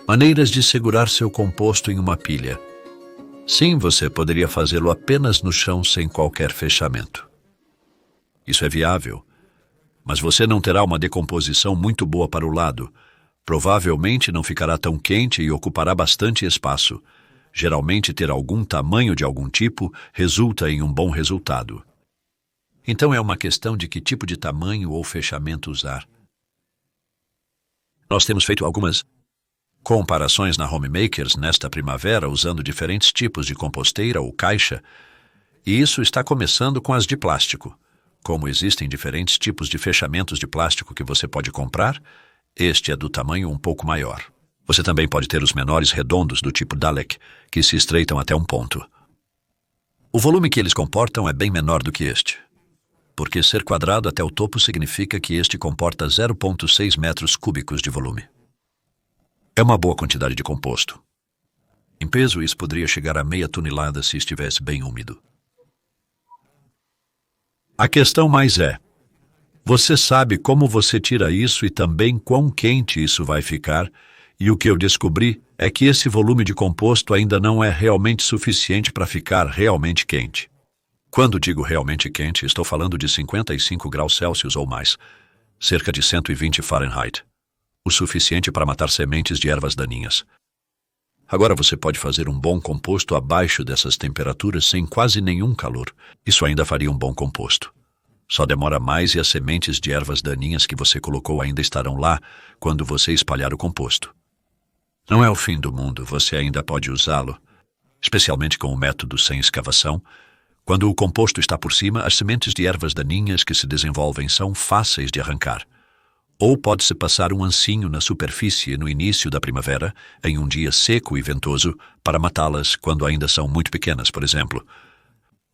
Maneiras de segurar seu composto em uma pilha. Sim, você poderia fazê-lo apenas no chão sem qualquer fechamento. Isso é viável, mas você não terá uma decomposição muito boa para o lado. Provavelmente não ficará tão quente e ocupará bastante espaço. Geralmente ter algum tamanho de algum tipo resulta em um bom resultado. Então é uma questão de que tipo de tamanho ou fechamento usar. Nós temos feito algumas comparações na Homemakers nesta primavera usando diferentes tipos de composteira ou caixa, e isso está começando com as de plástico. Como existem diferentes tipos de fechamentos de plástico que você pode comprar, este é do tamanho um pouco maior. Você também pode ter os menores redondos do tipo Dalek, que se estreitam até um ponto. O volume que eles comportam é bem menor do que este, porque ser quadrado até o topo significa que este comporta 0,6 metros cúbicos de volume. É uma boa quantidade de composto. Em peso, isso poderia chegar a meia tonelada se estivesse bem úmido. A questão mais é, você sabe como você tira isso e também quão quente isso vai ficar, e o que eu descobri é que esse volume de composto ainda não é realmente suficiente para ficar realmente quente. Quando digo realmente quente, estou falando de 55 graus Celsius ou mais, cerca de 120 Fahrenheit. O suficiente para matar sementes de ervas daninhas. Agora você pode fazer um bom composto abaixo dessas temperaturas sem quase nenhum calor. Isso ainda faria um bom composto. Só demora mais e as sementes de ervas daninhas que você colocou ainda estarão lá quando você espalhar o composto. Não é o fim do mundo, você ainda pode usá-lo, especialmente com o método sem escavação. Quando o composto está por cima, as sementes de ervas daninhas que se desenvolvem são fáceis de arrancar. Ou pode-se passar um ancinho na superfície no início da primavera, em um dia seco e ventoso, para matá-las quando ainda são muito pequenas, por exemplo.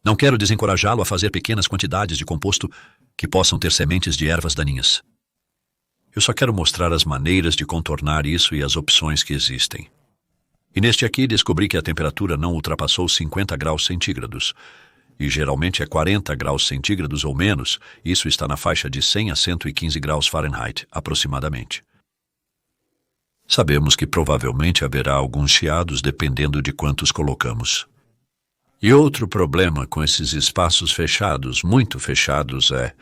Não quero desencorajá-lo a fazer pequenas quantidades de composto que possam ter sementes de ervas daninhas. Eu só quero mostrar as maneiras de contornar isso e as opções que existem. E neste aqui descobri que a temperatura não ultrapassou 50 graus centígrados, e geralmente é 40 graus centígrados ou menos. Isso está na faixa de 100 a 115 graus Fahrenheit, aproximadamente. Sabemos que provavelmente haverá alguns chiados dependendo de quantos colocamos. E outro problema com esses espaços fechados, muito fechados, é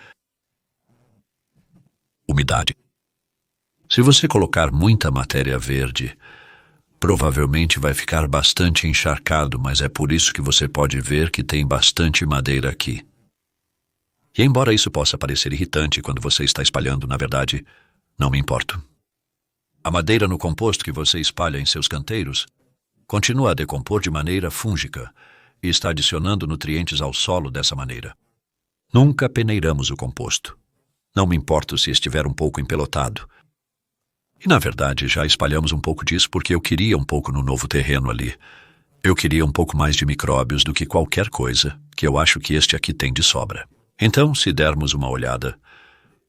umidade. Se você colocar muita matéria verde, provavelmente vai ficar bastante encharcado, mas é por isso que você pode ver que tem bastante madeira aqui. E embora isso possa parecer irritante quando você está espalhando, na verdade, não me importo. A madeira no composto que você espalha em seus canteiros continua a decompor de maneira fúngica e está adicionando nutrientes ao solo dessa maneira. Nunca peneiramos o composto. Não me importo se estiver um pouco empelotado. E, na verdade, já espalhamos um pouco disso porque eu queria um pouco no novo terreno ali. Eu queria um pouco mais de micróbios do que qualquer coisa, que eu acho que este aqui tem de sobra. Então, se dermos uma olhada,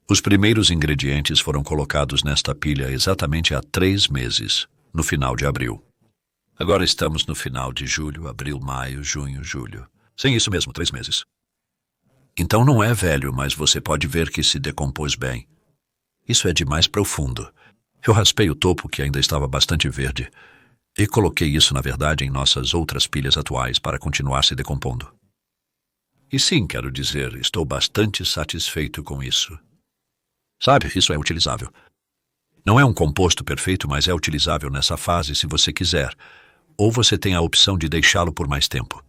os primeiros ingredientes foram colocados nesta pilha exatamente há 3 meses, no final de abril. Agora estamos no final de julho, abril, maio, junho, julho. Sim, isso mesmo, 3 meses. Então não é velho, mas você pode ver que se decompôs bem. Isso é demais profundo. Eu raspei o topo, que ainda estava bastante verde, e coloquei isso, na verdade, em nossas outras pilhas atuais para continuar se decompondo. E sim, quero dizer, estou bastante satisfeito com isso. Sabe, isso é utilizável. Não é um composto perfeito, mas é utilizável nessa fase se você quiser, ou você tem a opção de deixá-lo por mais tempo.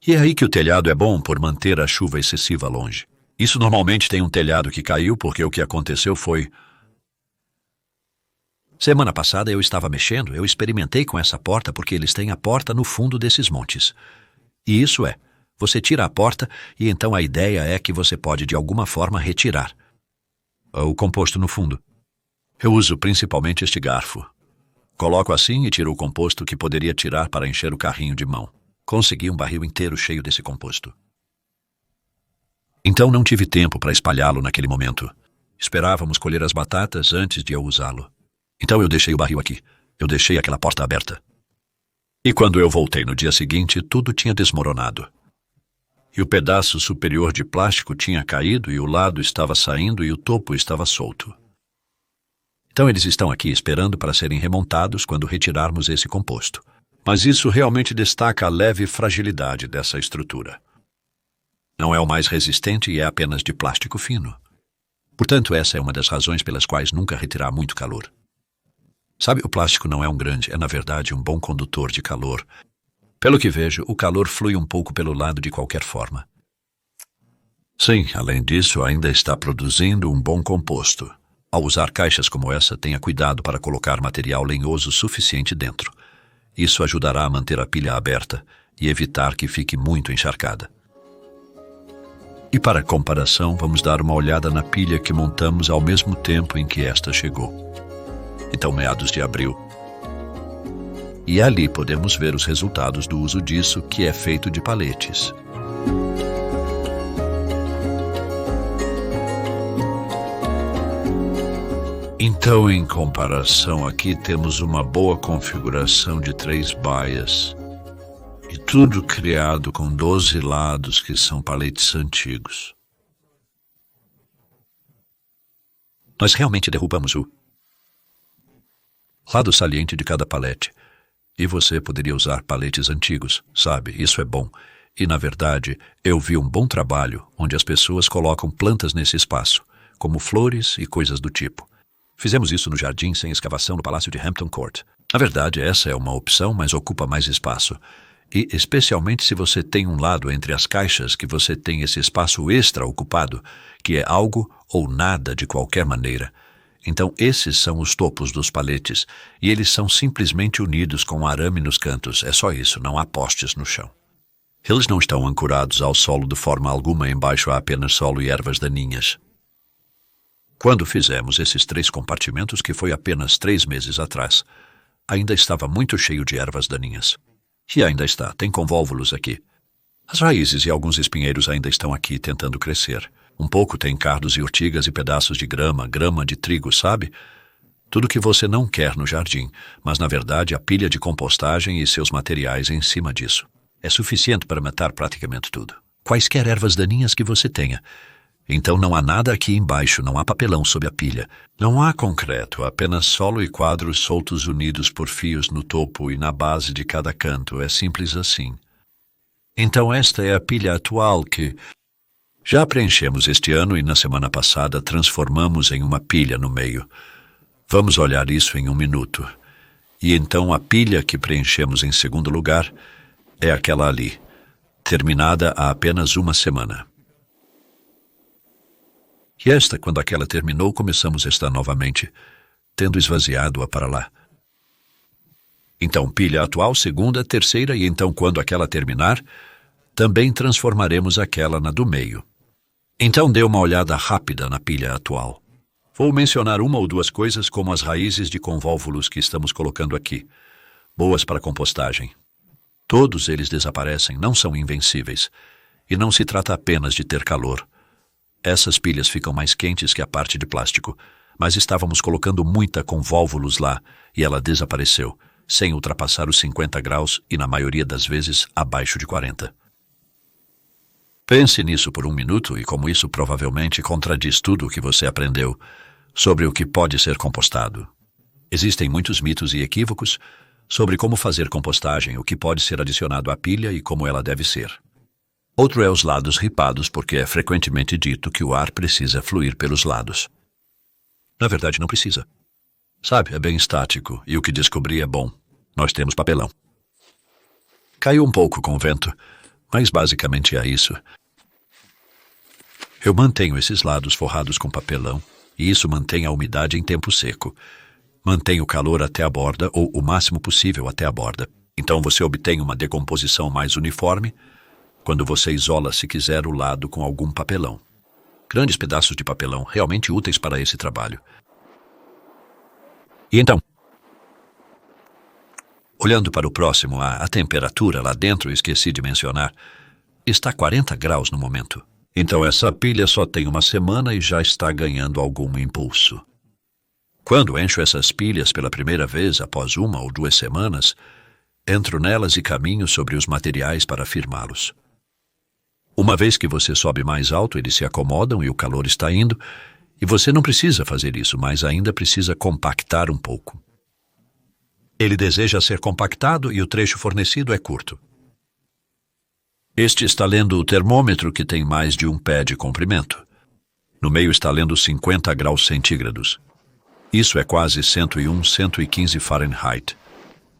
E é aí que o telhado é bom por manter a chuva excessiva longe. Isso normalmente tem um telhado que caiu porque o que aconteceu foi... Semana passada eu estava mexendo, eu experimentei com essa porta porque eles têm a porta no fundo desses montes. E isso é, você tira a porta e então a ideia é que você pode de alguma forma retirar o composto no fundo. Eu uso principalmente este garfo. Coloco assim e tiro o composto que poderia tirar para encher o carrinho de mão. Consegui um barril inteiro cheio desse composto. Então não tive tempo para espalhá-lo naquele momento. Esperávamos colher as batatas antes de eu usá-lo. Então eu deixei o barril aqui. Eu deixei aquela porta aberta. E quando eu voltei no dia seguinte, tudo tinha desmoronado. E o pedaço superior de plástico tinha caído e o lado estava saindo e o topo estava solto. Então eles estão aqui esperando para serem remontados quando retirarmos esse composto. Mas isso realmente destaca a leve fragilidade dessa estrutura. Não é o mais resistente e é apenas de plástico fino. Portanto, essa é uma das razões pelas quais nunca retirar muito calor. Sabe, o plástico não é um grande, é na verdade um bom condutor de calor. Pelo que vejo, o calor flui um pouco pelo lado de qualquer forma. Sim, além disso, ainda está produzindo um bom composto. Ao usar caixas como essa, tenha cuidado para colocar material lenhoso suficiente dentro. Isso ajudará a manter a pilha aberta e evitar que fique muito encharcada. E para comparação, vamos dar uma olhada na pilha que montamos ao mesmo tempo em que esta chegou. Então, meados de abril. E ali podemos ver os resultados do uso disso, que é feito de paletes. Então, em comparação, aqui temos uma boa configuração de 3 baias. E tudo criado com 12 lados, que são paletes antigos. Nós realmente derrubamos o lado saliente de cada palete. E você poderia usar paletes antigos, sabe? Isso é bom. E, na verdade, eu vi um bom trabalho onde as pessoas colocam plantas nesse espaço, como flores e coisas do tipo. Fizemos isso no jardim sem escavação no Palácio de Hampton Court. Na verdade, essa é uma opção, mas ocupa mais espaço. E, especialmente se você tem um lado entre as caixas que você tem esse espaço extra ocupado, que é algo ou nada de qualquer maneira. Então, esses são os topos dos paletes, e eles são simplesmente unidos com arame nos cantos. É só isso, não há postes no chão. Eles não estão ancorados ao solo de forma alguma, embaixo há apenas solo e ervas daninhas. Quando fizemos esses 3 compartimentos, que foi apenas 3 meses atrás, ainda estava muito cheio de ervas daninhas. E ainda está, tem convólvulos aqui. As raízes e alguns espinheiros ainda estão aqui tentando crescer. Um pouco tem cardos e urtigas e pedaços de grama de trigo, sabe? Tudo que você não quer no jardim, mas na verdade a pilha de compostagem e seus materiais em cima disso. É suficiente para matar praticamente tudo. Quaisquer ervas daninhas que você tenha. Então não há nada aqui embaixo, não há papelão sob a pilha. Não há concreto, apenas solo e quadros soltos unidos por fios no topo e na base de cada canto. É simples assim. Então esta é a pilha atual que já preenchemos este ano e na semana passada transformamos em uma pilha no meio. Vamos olhar isso em um minuto. E então a pilha que preenchemos em segundo lugar é aquela ali, terminada há apenas uma semana. E esta, quando aquela terminou, começamos esta novamente, tendo esvaziado-a para lá. Então, pilha atual, segunda, terceira, e então, quando aquela terminar, também transformaremos aquela na do meio. Então, dê uma olhada rápida na pilha atual. Vou mencionar uma ou duas coisas como as raízes de convólvulos que estamos colocando aqui, boas para compostagem. Todos eles desaparecem, não são invencíveis, e não se trata apenas de ter calor. Essas pilhas ficam mais quentes que a parte de plástico, mas estávamos colocando muita convólvulos lá e ela desapareceu, sem ultrapassar os 50 graus e, na maioria das vezes, abaixo de 40. Pense nisso por um minuto e como isso provavelmente contradiz tudo o que você aprendeu sobre o que pode ser compostado. Existem muitos mitos e equívocos sobre como fazer compostagem, o que pode ser adicionado à pilha e como ela deve ser. Outro é os lados ripados, porque é frequentemente dito que o ar precisa fluir pelos lados. Na verdade, não precisa. Sabe, é bem estático e o que descobri é bom. Nós temos papelão. Caiu um pouco com o vento, mas basicamente é isso. Eu mantenho esses lados forrados com papelão e isso mantém a umidade em tempo seco. Mantém o calor até a borda ou o máximo possível até a borda. Então você obtém uma decomposição mais uniforme quando você isola, se quiser, o lado com algum papelão. Grandes pedaços de papelão, realmente úteis para esse trabalho. E então, olhando para o próximo, a temperatura lá dentro, esqueci de mencionar, está 40 graus no momento. Então essa pilha só tem uma semana e já está ganhando algum impulso. Quando encho essas pilhas pela primeira vez após 1 ou 2 semanas, entro nelas e caminho sobre os materiais para firmá-los. Uma vez que você sobe mais alto, eles se acomodam e o calor está indo, E você não precisa fazer isso, mas ainda precisa compactar um pouco. Ele deseja ser compactado e o trecho fornecido é curto. Este está lendo o termômetro, que tem mais de um pé de comprimento. No meio está lendo 50 graus centígrados. Isso é quase 101, 115 Fahrenheit.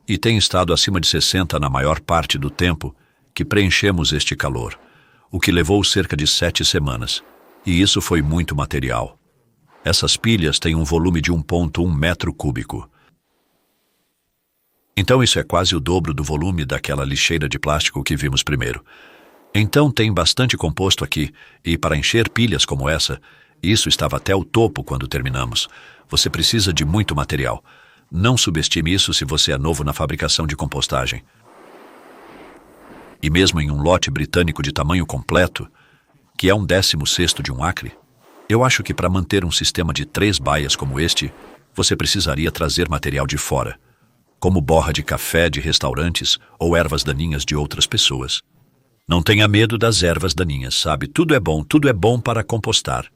E tem estado acima de 60 na maior parte do tempo que preenchemos este calor, o que levou cerca de 7 semanas. E isso foi muito material. Essas pilhas têm um volume de 1,1 metro cúbico. Então isso é quase o dobro do volume daquela lixeira de plástico que vimos primeiro. Então tem bastante composto aqui, e para encher pilhas como essa, isso estava até o topo quando terminamos. Você precisa de muito material. Não subestime isso se você é novo na fabricação de compostagem. E mesmo em um lote britânico de tamanho completo, que é 1/16 de um acre, eu acho que para manter um sistema de 3 baias como este, você precisaria trazer material de fora, como borra de café de restaurantes ou ervas daninhas de outras pessoas. Não tenha medo das ervas daninhas, sabe? Tudo é bom para compostar.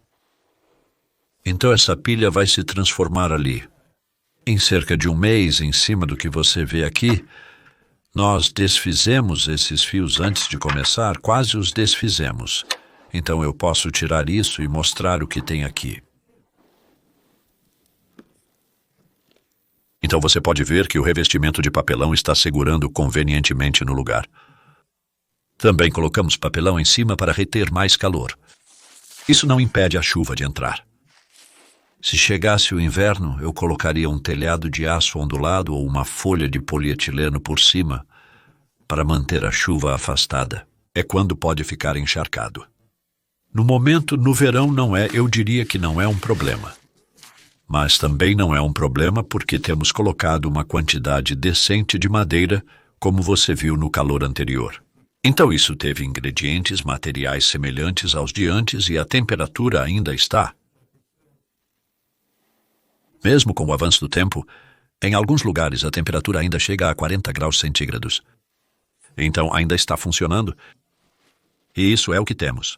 Então essa pilha vai se transformar ali. Em cerca de um mês, em cima do que você vê aqui, nós desfizemos esses fios antes de começar, quase os desfizemos. Então eu posso tirar isso e mostrar o que tem aqui. Então você pode ver que o revestimento de papelão está segurando convenientemente no lugar. Também colocamos papelão em cima para reter mais calor. Isso não impede a chuva de entrar. Se chegasse o inverno, eu colocaria um telhado de aço ondulado ou uma folha de polietileno por cima para manter a chuva afastada. É quando pode ficar encharcado. No momento, no verão, eu diria que não é um problema. Mas também não é um problema porque temos colocado uma quantidade decente de madeira, como você viu no calor anterior. Então isso teve ingredientes materiais semelhantes aos de antes e a temperatura ainda está. Mesmo com o avanço do tempo, em alguns lugares a temperatura ainda chega a 40 graus centígrados. Então ainda está funcionando. E isso é o que temos.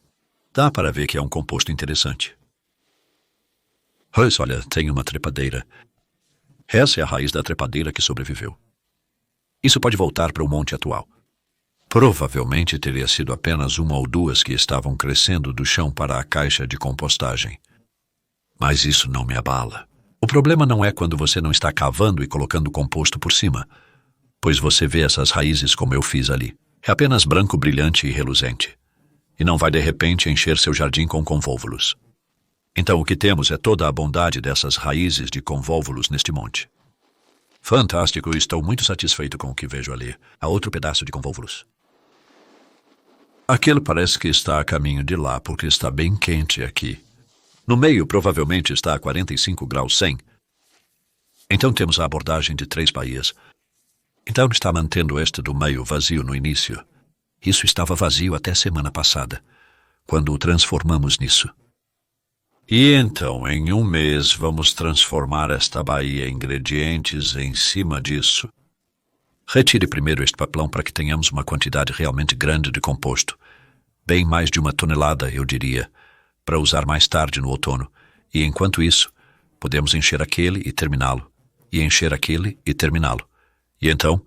Dá para ver que é um composto interessante. Pois, olha, tem uma trepadeira. Essa é a raiz da trepadeira que sobreviveu. Isso pode voltar para o monte atual. Provavelmente teria sido apenas uma ou duas que estavam crescendo do chão para a caixa de compostagem. Mas isso não me abala. O problema não é quando você não está cavando e colocando composto por cima, pois você vê essas raízes como eu fiz ali. É apenas branco brilhante e reluzente. E não vai de repente encher seu jardim com convólvulos. Então o que temos é toda a bondade dessas raízes de convólvulos neste monte. Fantástico, estou muito satisfeito com o que vejo ali. Há outro pedaço de convólvulos. Aquele parece que está a caminho de lá, porque está bem quente aqui. No meio provavelmente está a 45 graus 100. Então temos a abordagem de 3 baías. Então está mantendo este do meio vazio no início. Isso estava vazio até semana passada, quando o transformamos nisso. E então, em um mês, vamos transformar esta baía em ingredientes em cima disso. Retire primeiro este papelão para que tenhamos uma quantidade realmente grande de composto. Bem mais de 1 tonelada, eu diria, para usar mais tarde no outono. E enquanto isso, podemos encher aquele e terminá-lo. E encher aquele e terminá-lo. E então,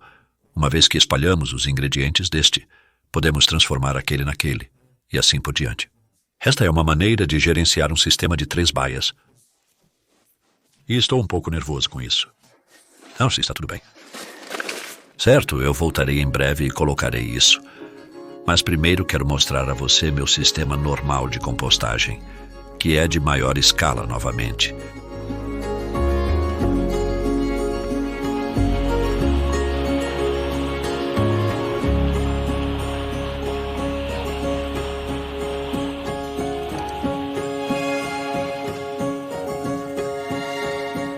uma vez que espalhamos os ingredientes deste, podemos transformar aquele naquele. E assim por diante. Esta é uma maneira de gerenciar um sistema de 3 baias. E estou um pouco nervoso com isso. Não, sim, está tudo bem. Certo, eu voltarei em breve e colocarei isso. Mas primeiro quero mostrar a você meu sistema normal de compostagem, que é de maior escala novamente.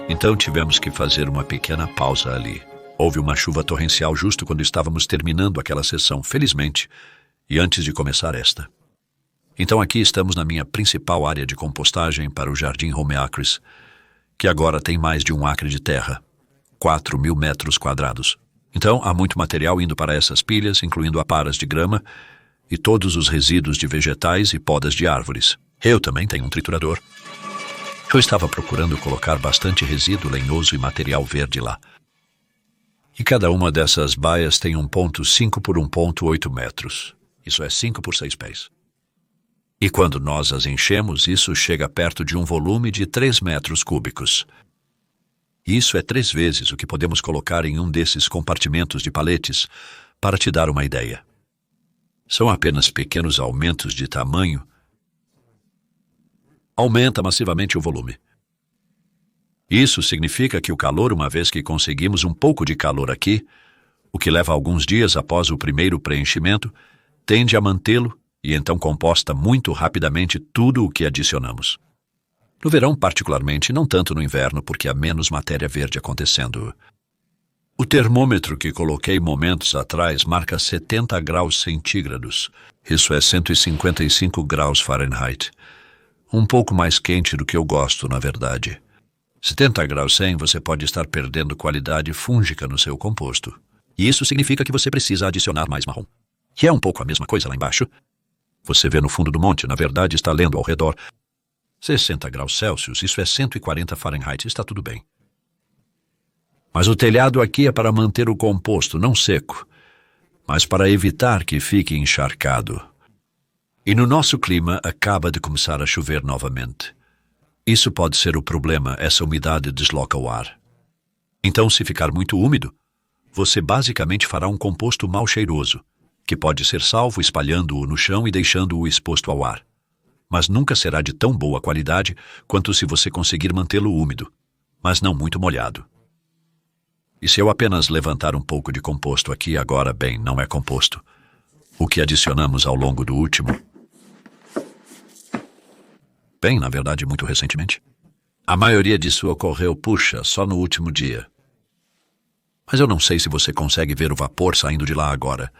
Então tivemos que fazer uma pequena pausa ali. Houve uma chuva torrencial justo quando estávamos terminando aquela sessão, felizmente, e antes de começar esta. Então aqui estamos na minha principal área de compostagem para o Jardim Home Acres, que agora tem mais de 1 acre de terra, 4.000 metros quadrados. Então há muito material indo para essas pilhas, incluindo aparas de grama e todos os resíduos de vegetais e podas de árvores. Eu também tenho um triturador. Eu estava procurando colocar bastante resíduo lenhoso e material verde lá. E cada uma dessas baias tem 1,5 por 1,8 metros. Isso é 5 por 6 pés. E quando nós as enchemos, isso chega perto de um volume de 3 metros cúbicos. Isso é 3 vezes o que podemos colocar em um desses compartimentos de paletes, para te dar uma ideia. São apenas pequenos aumentos de tamanho. Aumenta massivamente o volume. Isso significa que o calor, uma vez que conseguimos um pouco de calor aqui, o que leva alguns dias após o primeiro preenchimento, tende a mantê-lo e então composta muito rapidamente tudo o que adicionamos. No verão, particularmente, não tanto no inverno, porque há menos matéria verde acontecendo. O termômetro que coloquei momentos atrás marca 70 graus centígrados. Isso é 155 graus Fahrenheit. Um pouco mais quente do que eu gosto, na verdade. 70 graus 100, você pode estar perdendo qualidade fúngica no seu composto. E isso significa que você precisa adicionar mais marrom. Que é um pouco a mesma coisa lá embaixo. Você vê no fundo do monte, na verdade está lendo ao redor. 60 graus Celsius, isso é 140 Fahrenheit, está tudo bem. Mas o telhado aqui é para manter o composto não seco, mas para evitar que fique encharcado. E no nosso clima acaba de começar a chover novamente. Isso pode ser o problema, essa umidade desloca o ar. Então, se ficar muito úmido, você basicamente fará um composto mal cheiroso, que pode ser salvo espalhando-o no chão e deixando-o exposto ao ar. Mas nunca será de tão boa qualidade quanto se você conseguir mantê-lo úmido, mas não muito molhado. E se eu apenas levantar um pouco de composto aqui agora, bem, não é composto. O que adicionamos ao longo do último... Bem, na verdade, muito recentemente. A maioria disso ocorreu, só no último dia. Mas eu não sei se você consegue ver o vapor saindo de lá agora.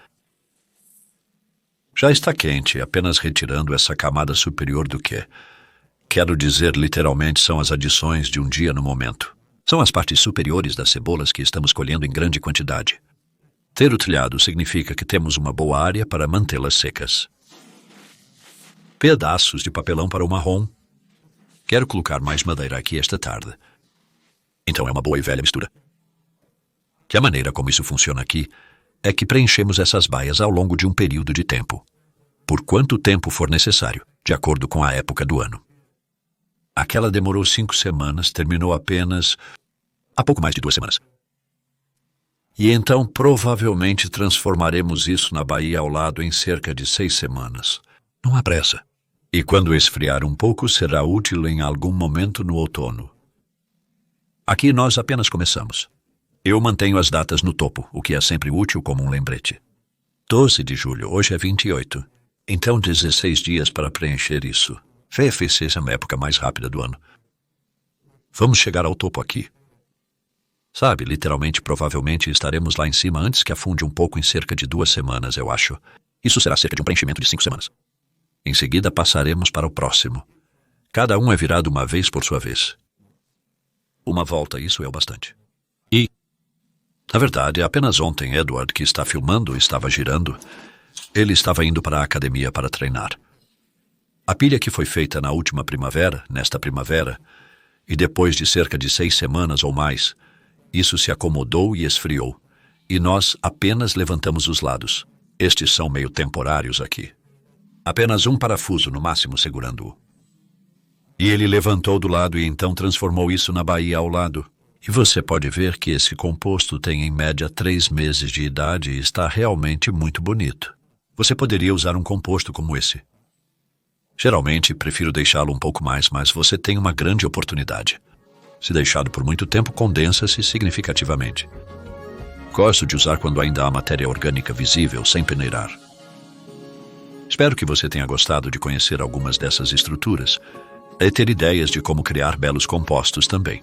Já está quente, apenas retirando essa camada superior do que, quero dizer literalmente, são as adições de um dia no momento. São as partes superiores das cebolas que estamos colhendo em grande quantidade. Ter o telhado significa que temos uma boa área para mantê-las secas. Pedaços de papelão para o marrom. Quero colocar mais madeira aqui esta tarde. Então é uma boa e velha mistura. Que a maneira como isso funciona aqui é que preenchemos essas baias ao longo de um período de tempo. Por quanto tempo for necessário, de acordo com a época do ano. Aquela demorou 5 semanas, terminou apenas há pouco mais de 2 semanas. E então provavelmente transformaremos isso na baía ao lado em cerca de 6 semanas. Não há pressa. E quando esfriar um pouco, será útil em algum momento no outono. Aqui nós apenas começamos. Eu mantenho as datas no topo, o que é sempre útil como um lembrete. 12 de julho, hoje é 28. Então 16 dias para preencher isso. VFC é uma época mais rápida do ano. Vamos chegar ao topo aqui. Sabe, literalmente, provavelmente estaremos lá em cima antes que afunde um pouco em cerca de 2 semanas, eu acho. Isso será cerca de um preenchimento de 5 semanas. Em seguida passaremos para o próximo. Cada um é virado uma vez por sua vez. Uma volta, isso é o bastante. E, na verdade, apenas ontem Edward, que está filmando, estava girando. Ele estava indo para a academia para treinar. A pilha que foi feita na última primavera, nesta primavera, e depois de cerca de 6 semanas ou mais, isso se acomodou e esfriou, e nós apenas levantamos os lados. Estes são meio temporários aqui. Apenas um parafuso no máximo segurando-o. E ele levantou do lado e então transformou isso na baía ao lado. E você pode ver que esse composto tem em média 3 meses de idade e está realmente muito bonito. Você poderia usar um composto como esse. Geralmente, prefiro deixá-lo um pouco mais, mas você tem uma grande oportunidade. Se deixado por muito tempo, condensa-se significativamente. Gosto de usar quando ainda há matéria orgânica visível, sem peneirar. Espero que você tenha gostado de conhecer algumas dessas estruturas e ter ideias de como criar belos compostos também.